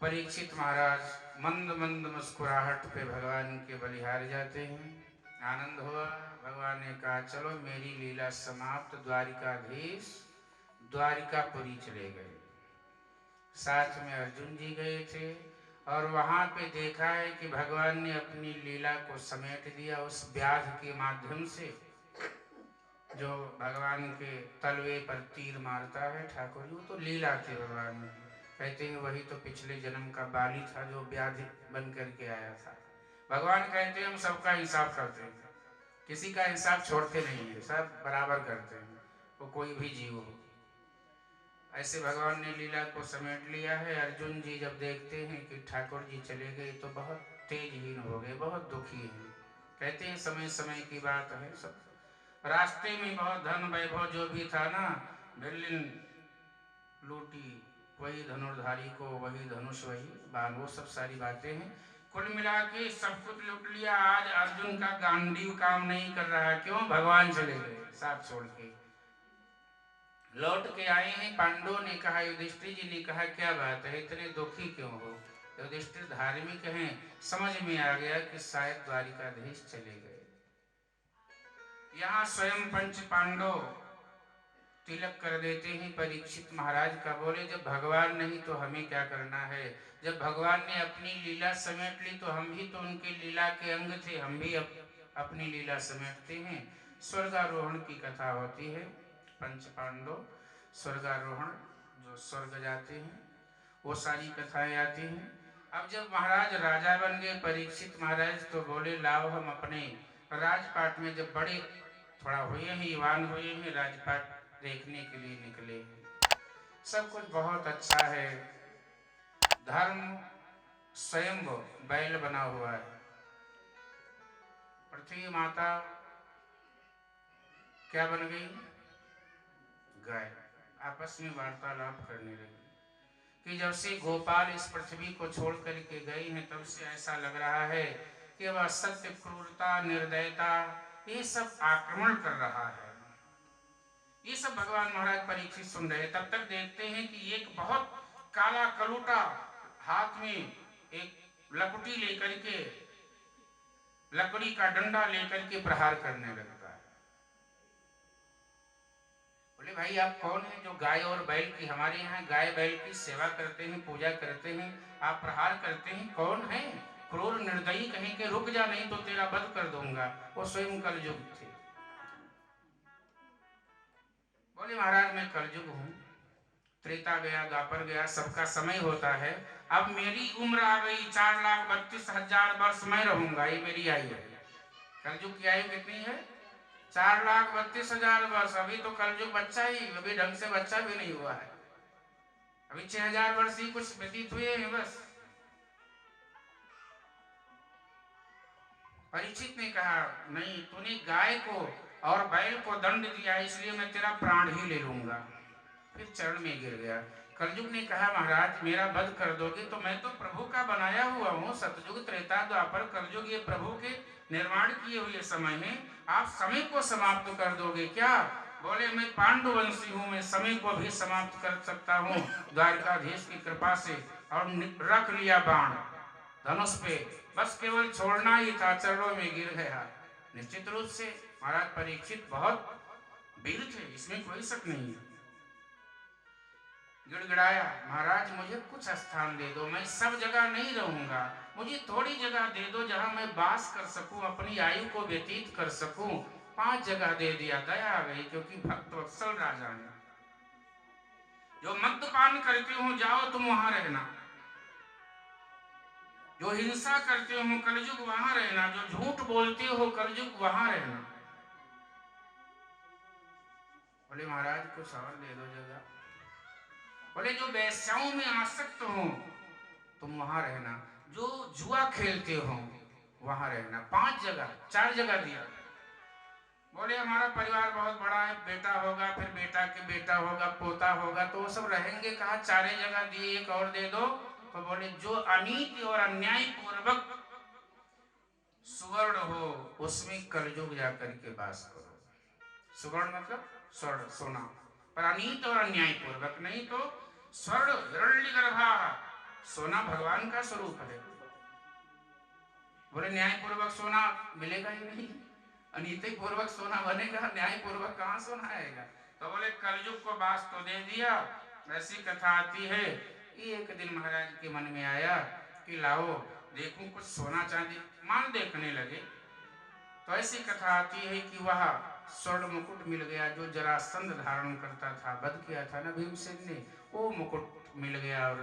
परीक्षित महाराज मंद मंद मुस्कुराहट पे भगवान के बलिहार जाते हैं। आनंद हुआ। भगवान ने कहा चलो मेरी लीला समाप्त। द्वारिकाधीश द्वारिकापुरी चले गए। साथ में अर्जुन जी गए थे और वहां पे देखा है कि भगवान ने अपनी लीला को समेट दिया उस व्याध के माध्यम से, जो भगवान के तलवे पर तीर मारता है ठाकुर जी। वो तो लीला थी भगवान की। कहते हैं वही तो पिछले जन्म का बाली था जो व्याधि बन करके आया था। भगवान कहते हैं हम सबका हिसाब करते हैं, किसी का हिसाब छोड़ते नहीं है, सब बराबर करते हैं, वो कोई भी जीव हो। ऐसे भगवान ने लीला को समेट लिया है। अर्जुन जी जब देखते हैं कि ठाकुर जी चले गए तो बहुत तेजहीन हो गए, बहुत दुखी हैं। कहते हैं समय समय की बात है, सब रास्ते में बहुत धन वैभव जो भी था ना, बिल्लिन लूटी, वही धनुर्धारी को वही धनुष वही बाण, वो सब सारी बातें हैं। कुल मिला के सब कुछ लूट लिया। आज अर्जुन का गांडीव काम नहीं कर रहा। क्यों? भगवान चले गए साथ छोड़ के। लौट के आए हैं। पांडवों ने कहा, युधिष्ठिर जी ने कहा क्या बात है, इतने दुखी क्यों हो? युधिष्ठिर धार्मिक हैं, समझ में आ गया कि शायद द्वारिकाधीश चले गए। यहाँ स्वयं पंच पांडव तिलक कर देते हैं परीक्षित महाराज का। बोले जब भगवान नहीं तो हमें क्या करना है? जब भगवान ने अपनी लीला समेट ली तो हम भी तो उनकी लीला के अंग थे, हम भी अपनी लीला समेटते हैं। स्वर्गारोहण की कथा होती है। पंच पांडव स्वर्गारोहण, जो स्वर्ग जाते हैं, वो सारी कथाएं आती हैं। अब जब महाराज राजा बन गए परीक्षित महाराज, तो बोले लाओ हम अपने राजपाट में, जब बड़े थोड़ा हुए हैं, युवान हुए हैं, राजपाट देखने के लिए निकले हैं। सब कुछ बहुत अच्छा है। धर्म स्वयं बैल बना हुआ है। पृथ्वी माता क्या बन गई? गाय। आपस में वार्तालाप करने लगी कि जब से गोपाल इस पृथ्वी को छोड़ करके गए हैं तब से ऐसा लग रहा है कि वह सत्य, क्रूरता, निर्दयता, ये सब आक्रमण कर रहा है। ये सब भगवान महाराज परीक्षित सुन रहे। तब तक देखते हैं कि एक बहुत काला कलूटा हाथ में एक लकड़ी लेकर के, लकड़ी का डंडा लेकर के प्रहार करने लगता है। बोले भाई आप कौन है जो गाय और बैल की, हमारे यहाँ गाय बैल की सेवा करते हैं, पूजा करते हैं, आप प्रहार करते हैं, कौन है? क्रूर निर्दयी, कहीं के रुक जा नहीं तो तेरा वध कर दूंगा। वो स्वयं कलयुग थे। बोले महाराज मैं कलयुग हूँ, त्रेता गया, द्वापर गया, सबका समय होता है। अब मेरी उम्र आ गई, 4,32,000 वर्ष मैं रहूंगा, ये मेरी आयु है। कलयुग की आयु कितनी है? 4,32,000 वर्ष। अभी तो कलयुग बच्चा ही, अभी ढंग से बच्चा भी नहीं हुआ है। अभी 6,000 वर्ष ही कुछ व्यतीत हुए हैं बस। परीक्षित ने कहा नहीं, तूने गाय को और बैल को दंड दिया, इसलिए मैं तेरा प्राण ही ले लूंगा। फिर चरण में गिर गया। कलयुग ने कहा महाराज मेरा वध कर दोगे तो मैं तो प्रभु का बनाया हुआ हूँ। सतयुग, त्रेता, द्वापर, कलयुग, ये प्रभु के निर्माण किए हुए समय में आप समय को समाप्त कर दोगे क्या? बोले मैं पांडुवंशी हूँ, मैं समय को भी समाप्त कर सकता हूँ द्वारकाधीश की कृपा से। और रख लिया बाण धनुष पे, बस केवल छोड़ना ही था, चरणों में गिर गया। निश्चित रूप से महाराज परीक्षित बहुत वीर थे, इसमें कोई शक नहीं है। गिड़गिड़ाया महाराज मुझे कुछ स्थान दे दो, मैं सब जगह नहीं रहूंगा, मुझे थोड़ी जगह दे दो जहां मैं वास कर सकूं, अपनी आयु को व्यतीत कर सकूं। 5 जगह दे दिया। दया आ गई, क्योंकि भक्त वत्सल राजा है। जो मद्यपान करते हो जाओ तुम वहां रहना, जो हिंसा करते हो कलयुग वहां रहना, जो झूठ बोलते हो कलयुग वहां रहना। बोले महाराज कुछ और दे दो जगह। बोले जो वैश्याओं में आसक्त हो तुम वहां रहना, जो जुआ खेलते हो वहां रहना। 5 जगह, 4 जगह दिया। बोले हमारा परिवार बहुत बड़ा है, बेटा होगा, फिर बेटा के बेटा होगा, पोता होगा, तो वो सब रहेंगे कहा? 4 जगह दिए, एक और दे दो। तो बोले जो अनीति और अन्याय पूर्वक सुवर्ण हो उसमें कलयुग जाकर के वास करो। सुवर्ण मतलब स्वर्ण, सोना, पर अनीत और अन्याय पूर्वक नहीं तो स्वर्ण हिरण्यगर्भा सोना भगवान का स्वरूप है। बोले न्यायपूर्वक सोना मिलेगा ही नहीं, अनीति पूर्वक सोना बनेगा, न्याय पूर्वक कहाँ सोना आएगा। तो बोले कलयुग को बास तो दे दिया। ऐसी कथा आती है कि एक दिन महाराज के मन में आया कि लाओ देखूं कुछ सोना चांदी, मान देखने लगे। तो ऐसी कथा आती है कि वह स्वर्ण मुकुट मिल गया जो जरासंध धारण करता था, वध किया था ना भीमसेन ने, वो मुकुट मिल गया और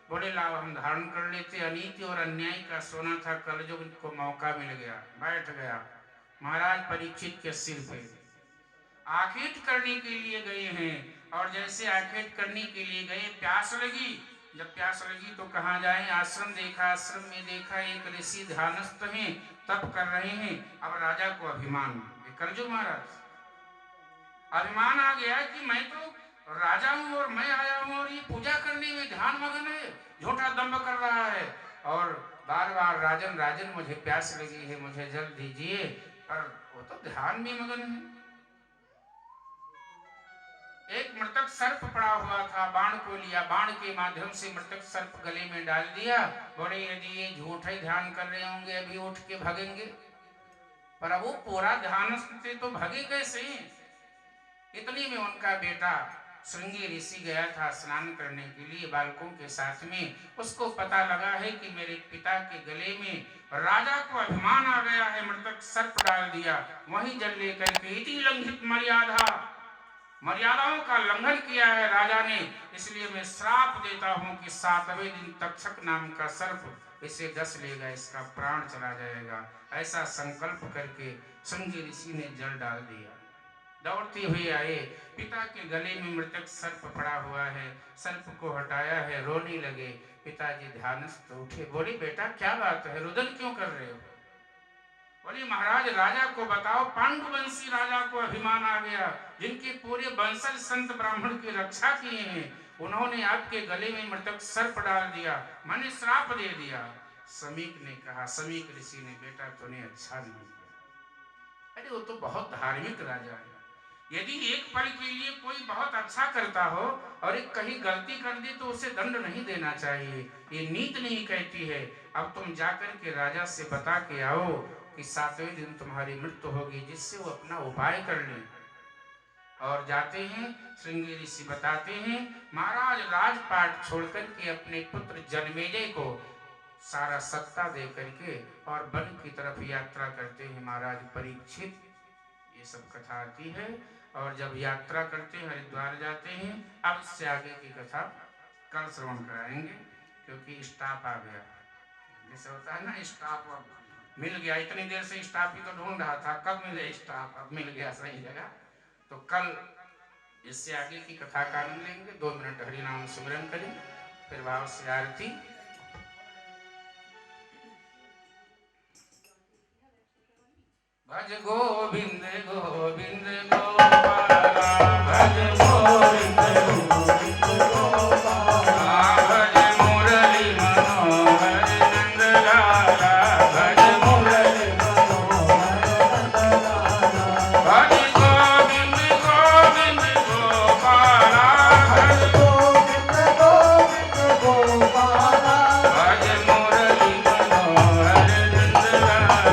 बोले लाओ हम धारण कर लेते। अनीति और अन्याय का सोना था, कलयुग को मौका मिल गया, बैठ गया महाराज परीक्षित के सिर पे। आखेट करने के लिए गए हैं और जैसे आखेट करने के लिए गए, प्यास लगी। जब प्यास लगी तो कहाँ जाए, आश्रम देखा, आश्रम में देखा एक ऋषि ध्यानस्थ हैं, तप कर रहे हैं। अब राजा को अभिमान, कलयुग महाराज अभिमान आ गया कि मैं तो राजा हूं और मैं आया हूं और ये पूजा करने में ध्यान मगन है, झूठा दंभ कर रहा है और बार बार राजन राजन मुझे प्यास लगी है, मुझे जल दीजिए, पर वो तो ध्यान में मगन है। एक मृतक सर्प पड़ा हुआ था, बाण को लिया, बाण के माध्यम से मृतक सर्प गले में डाल दिया। बोले यदि ये झूठे ध्यान कर रहे होंगे अभी उठ के भागेंगे, पर अब वो पूरा ध्यान से तो भागे कैसे। इतनी में उनका बेटा श्रृंगी ऋषि गया था स्नान करने के लिए बालकों के साथ में। उसको पता लगा है कि मेरे पिता के गले में राजा को अभिमान आ गया है, मृतक सर्प डाल दिया। वहीं जल लेकर के इति लंघित मर्यादा, मर्यादाओं का लंघन किया है राजा ने, इसलिए मैं श्राप देता हूं कि 7वें दिन तक्षक नाम का सर्प इसे डस लेगा, इसका प्राण चला जाएगा। ऐसा संकल्प करके श्रृंगी ऋषि ने जल डाल दिया। दौड़ते हुए आए, पिता के गले में मृतक सर्प पड़ा हुआ है, सर्प को हटाया है, रोने लगे। पिताजी ध्यानस्थ उठे, बोले बेटा क्या बात है, रुदन क्यों कर रहे हो। बोले महाराज राजा को बताओ, पांडुवंशी राजा को अभिमान आ गया, जिनके पूरे वंशज संत ब्राह्मण की रक्षा किए हैं, उन्होंने आपके गले में मृतक सर्प डाल दिया, मैंने श्राप दे दिया। समीक ने कहा, समीक ऋषि ने, बेटा तूने अच्छा नहीं किया। अरे वो तो बहुत धार्मिक राजा है, यदि एक पल के लिए कोई बहुत अच्छा करता हो और एक कहीं गलती कर दी तो उसे दंड नहीं देना चाहिए, ये नीति नहीं कहती है। अब तुम जाकर के राजा से बता के आओ कि 7वें दिन तुम्हारी मृत्यु होगी, जिससे वो अपना उपाय कर ले। और जाते हैं, श्रृंगी ऋषि बताते हैं, महाराज राजपाट छोड़कर के अपने पुत्र जन्मेजय को सारा सत्ता दे करके और वन की तरफ यात्रा करते हैं महाराज परीक्षित। ये सब कथा आती है और जब यात्रा करते हैं हरिद्वार जाते हैं। अब इससे आगे की कथा कल श्रवण कराएंगे, क्योंकि स्टाफ आ गया। जैसे होता है ना, स्टाफ मिल गया, इतनी देर से स्टाफ ही तो ढूंढ रहा था, कब मिले स्टाफ, अब मिल गया सही जगह। तो कल इससे आगे की कथा का आनंद लेंगे। 2 मिनट हरिनाम सिमरन करें, फिर भाव से आरती। भज गोविंद गोविंद गोपाला, भज गोविंद गोविंद गोपाला, भज मुरली मनोहर नंद लाला, भज मुरली मनोहर नंद लाला, भज गोविंद गोविंद गोपाला, भज गोविंद गोविंद गोपाला, भज मुरली मनोहर नंद लाला,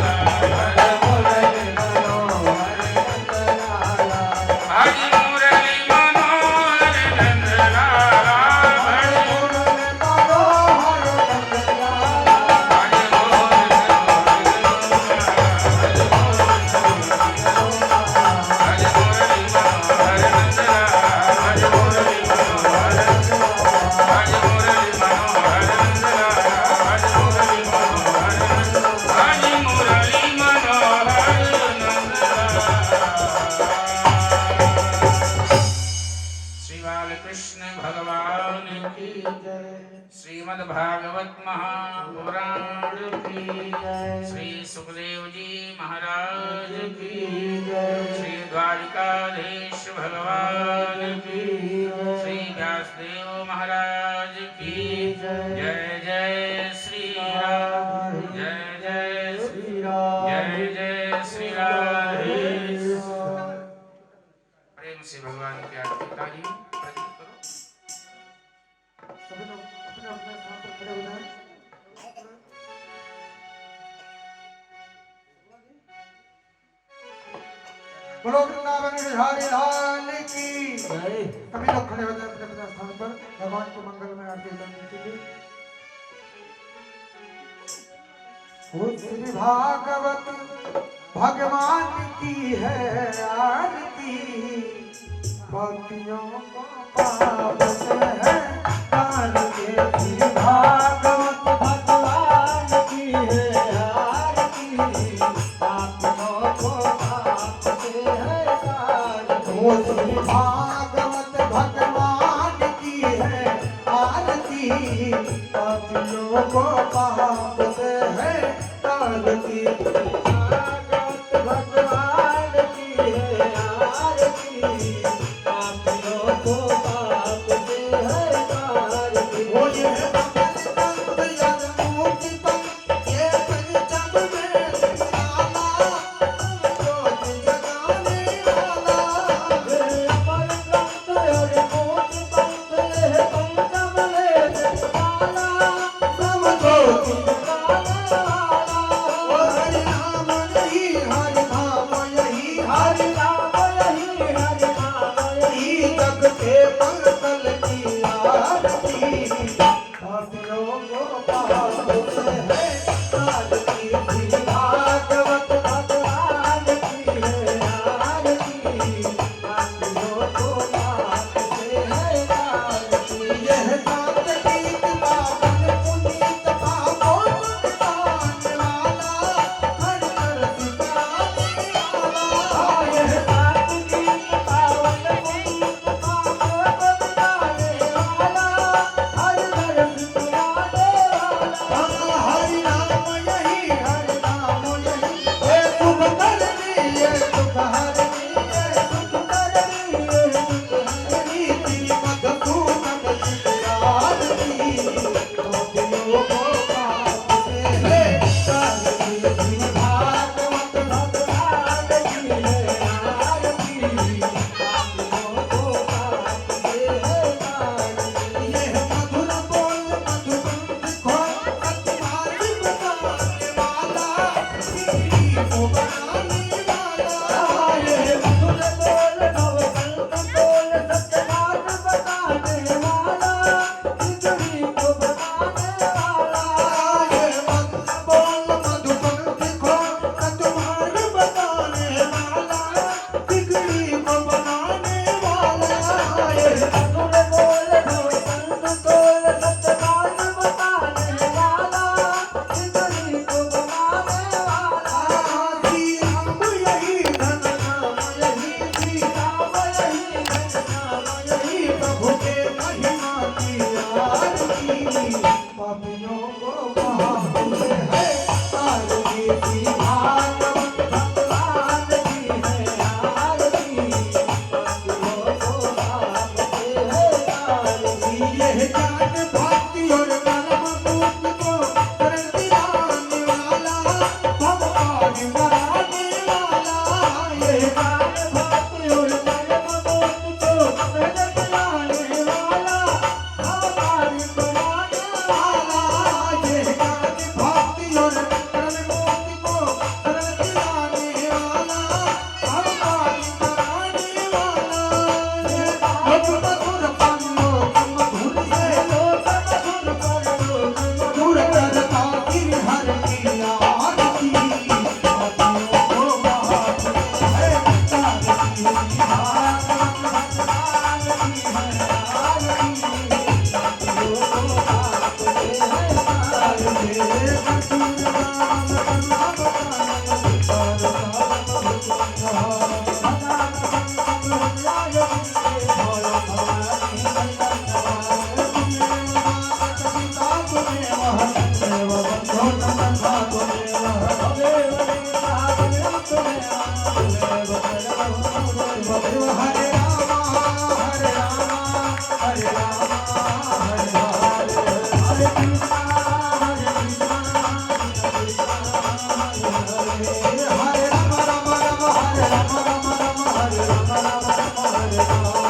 श्रीमद्भागवत महापुराण की जय, श्री सुखदेव जी महाराज की जय, श्री द्वारिकाधीश भगवान की जय, श्री व्यासदेव महाराज की जय। जय जय श्री राम, जय जय श्री राम, जय जय श्री राधे। प्रेम से भगवान की आरती ताली प्रदीप करो। अपने स्थान पर खड़े हो जाएं। बोलो वृंदावन बिहारी लाल की जय। सभी लोग खड़े हो जाए अपने अपने स्थान पर, भगवान को मंगल में आरती करने के लिए। श्री भागवत भगवान की है आरती, भक्तियों को पाप से है तार के। श्री भागवत भगवान की है आरती, भक्तियों को पाप से है तार के। श्री भागवत भगवान की है आरती, भक्तियों को पाप से है तार की। भागवत भगवान की है आरती, पापियों को पाप से है तार की। वो ये कमल कंद यद मुक्ति पंथ, ये पंचम में निराला, ज्योति जगाने वाला। ये कमल कंद यद मुक्ति पंथ, ये पंचम में निराला, नव ज्योति जगाने वाला। हरि नाम यही हरि नाम यही हरि नाम यही हरि नाम यही जग के मंगल की आरती, पापियों को पाप से है तार की। श्री भागवत भगवान की है आरती, पापियों को पाप से है तार की। यह नाथ गीत पावन पुनीत पापों को मिटाने वाला, हर तरफ कराने वाला। यह नाथ गीत पावन पुनीत पापों को मिटाने वाला, हर तरफ कराने वाला। हरि नाम यही हरि नाम यही, ये सुख करनी ये सुख हरनी, ये सुख करनी ये सुख हरनी। श्री मधुसूदन की आरती, पापियों को पाप से है तार की। श्री भागवत भगवान की है आरती, पापियों को पाप से है तार की। यह मधुर बोल मधुबंध खोल, सत्यवाद बताने वाला, बिगड़ी को बनाने वाला। यह मधुर बोल नवकंठ बोल, सत्यवाद बताने वाला, बिगड़ी को बनाने वाला। यह मंत्र बोल मधुबंध खोल, सत्यवाद बताने वाला, बिगड़ी को बनाने वाला। यह मधुर बोल नवकंठ बोल, सत्यवाद बताने वाला, बिगड़ी को बनाने वाला। श्री राम यही धन नाम यही, श्री राम यही धन नाम यही, प्रभु के महिमा की आरती, पापियों को पाप से है तार की। श्री भागवत भगवान की है आरती, पापियों को पाप से है तार की। यह ज्ञान भक्ति और कर्म मुक्ति को शरण दिलाने वाला, भगवान कराने वाला। यह ज्ञान भक्ति और कर्म मुक्ति को शरण दिलाने वाला, भगवान कराने वाला। यह ज्ञान भक्ति और कर्म मुक्ति को शरण दिलाने वाला, भगवान कराने वाला। लोक मधुर परलोक मधुर, ये लोक मधुर परलोक मधुर, करता गिरहर की आरती, पापियों को पाप से है तार की। भागवत भगवान की है आरती, पापियों को पाप से है तार की। कसूर नाम नाम हरे रामा हरे रामा हरे रामा हरे हरे, हरे कृष्णा हरे कृष्णा कृष्णा हरे हरे, हरे राम राम राम हरे राम राम राम हरे राम राम राम हरे राम।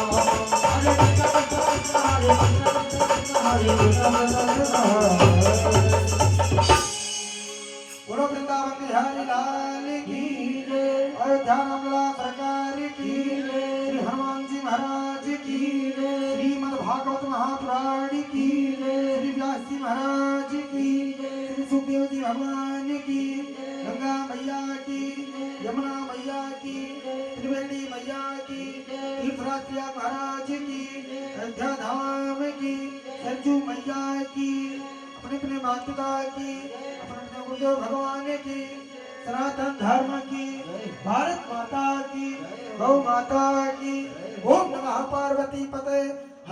बोलो वृंदावन बिहारी लाल की जय। अयोध्या रामलला सरकार की जय। श्री हनुमान जी महाराज की जय। श्रीमद् भागवत महापुराण की जय। श्री व्यास जी महाराज की जय। श्री सुखदेव जी भगवान की जय। गंगा मैया की जय। यमुना मैया की जय। त्रिवेणी मैया की जय। तीर्थराज महाराज की जय। अयोध्या धाम की सरजू मैया की अपने अपने माता पिता की अपने अपने गुरुदेव भगवान की सनातन धर्म की भारत माता की गौ माता की ओम नमः पार्वती पते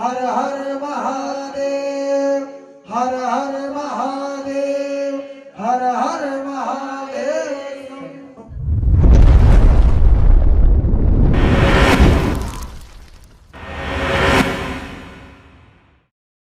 हर हर महादेव हर हर महादेव हर हर